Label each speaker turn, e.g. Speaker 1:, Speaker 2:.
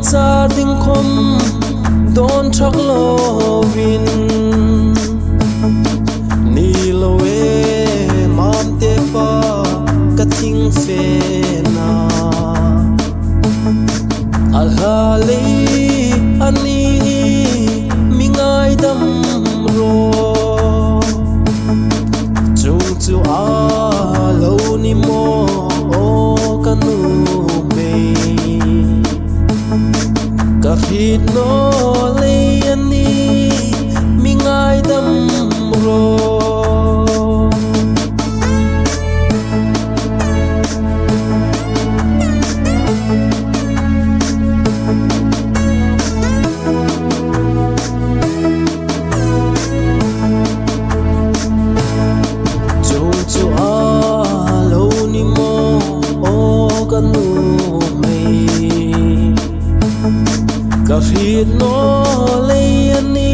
Speaker 1: cha ding khom don thak lo win ni lo we mam te pa ka thing fe na al hali ani mingai dam ro chung chu a lo ni mo o kanu me ka hit no le ani mingai dam ro ka hit no le ani